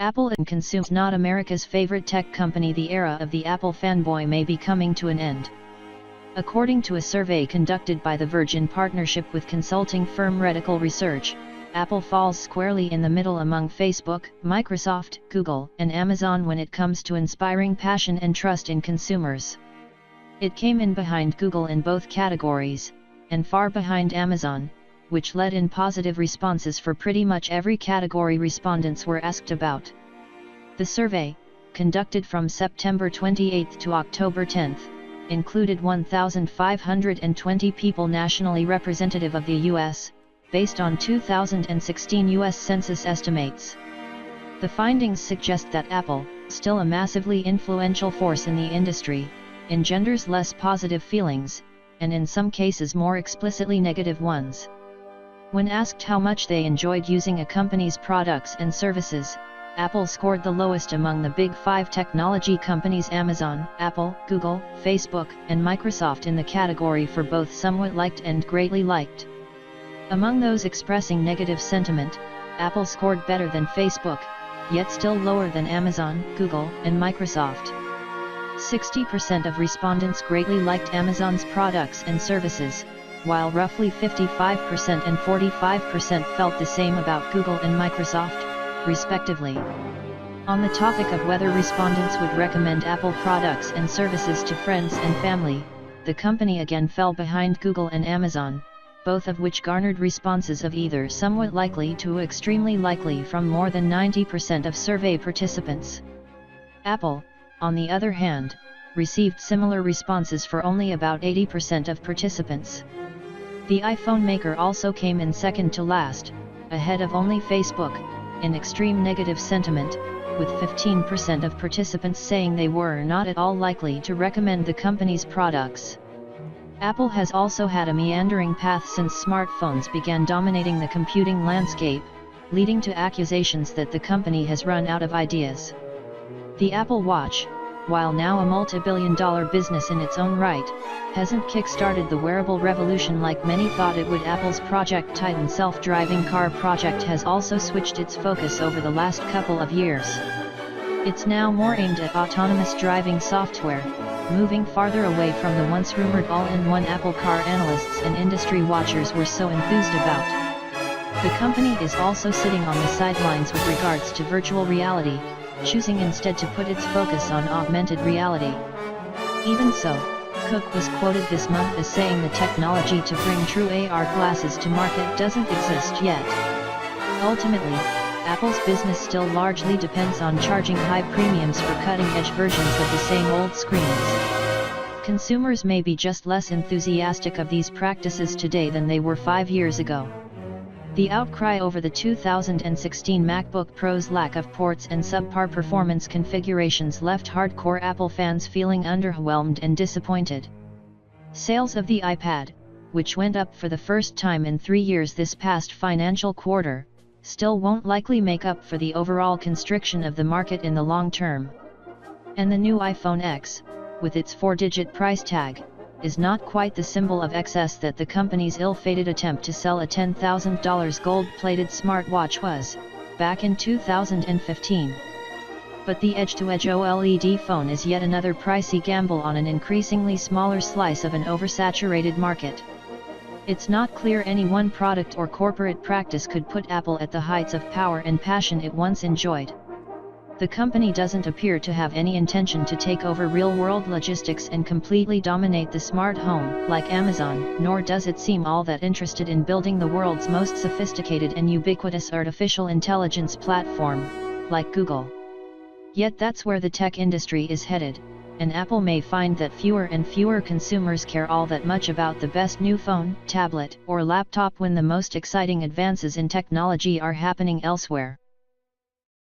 Apple and consumes not America's favorite tech company. The era of the Apple fanboy may be coming to an end. According to a survey conducted by The Verge in partnership with consulting firm Reticle Research, Apple falls squarely in the middle among Facebook, Microsoft, Google, and Amazon when it comes to inspiring passion and trust in consumers. It came in behind Google in both categories, and far behind Amazon, which led in positive responses for pretty much every category respondents were asked about. The survey, conducted from September 28 to October 10, included 1,520 people nationally representative of the U.S., based on 2016 U.S. Census estimates. The findings suggest that Apple, still a massively influential force in the industry, engenders less positive feelings, and in some cases more explicitly negative ones. When asked how much they enjoyed using a company's products and services, Apple scored the lowest among the big five technology companies: Amazon, Apple, Google, Facebook, and Microsoft in the category for both somewhat liked and greatly liked. Among those expressing negative sentiment, Apple scored better than Facebook, yet still lower than Amazon, Google, and Microsoft. 60% of respondents greatly liked Amazon's products and services, while roughly 55% and 45% felt the same about Google and Microsoft, respectively. On the topic of whether respondents would recommend Apple products and services to friends and family, the company again fell behind Google and Amazon, both of which garnered responses of either somewhat likely to extremely likely from more than 90% of survey participants. Apple, on the other hand, received similar responses for only about 80% of participants. The iPhone maker also came in second to last, ahead of only Facebook, in extreme negative sentiment, with 15% of participants saying they were not at all likely to recommend the company's products. Apple has also had a meandering path since smartphones began dominating the computing landscape, leading to accusations that the company has run out of ideas. The Apple Watch, while now a multi-billion-dollar business in its own right, hasn't kick-started the wearable revolution like many thought it would. Apple's Project Titan self-driving car project has also switched its focus over the last couple of years. It's now more aimed at autonomous driving software, moving farther away from the once rumored all-in-one Apple Car analysts and industry watchers were so enthused about. The company is also sitting on the sidelines with regards to virtual reality, choosing instead to put its focus on augmented reality. Even so, Cook was quoted this month as saying the technology to bring true AR glasses to market doesn't exist yet. Ultimately, Apple's business still largely depends on charging high premiums for cutting-edge versions of the same old screens. Consumers may be just less enthusiastic of these practices today than they were 5 years ago. The outcry over the 2016 MacBook Pro's lack of ports and subpar performance configurations left hardcore Apple fans feeling underwhelmed and disappointed. Sales of the iPad, which went up for the first time in 3 years this past financial quarter, still won't likely make up for the overall constriction of the market in the long term. And the new iPhone X, with its 4-digit price tag, is not quite the symbol of excess that the company's ill-fated attempt to sell a $10,000 gold-plated smartwatch was, back in 2015. But the edge-to-edge OLED phone is yet another pricey gamble on an increasingly smaller slice of an oversaturated market. It's not clear any one product or corporate practice could put Apple at the heights of power and passion it once enjoyed. The company doesn't appear to have any intention to take over real-world logistics and completely dominate the smart home, like Amazon, nor does it seem all that interested in building the world's most sophisticated and ubiquitous artificial intelligence platform, like Google. Yet that's where the tech industry is headed, and Apple may find that fewer and fewer consumers care all that much about the best new phone, tablet, or laptop when the most exciting advances in technology are happening elsewhere.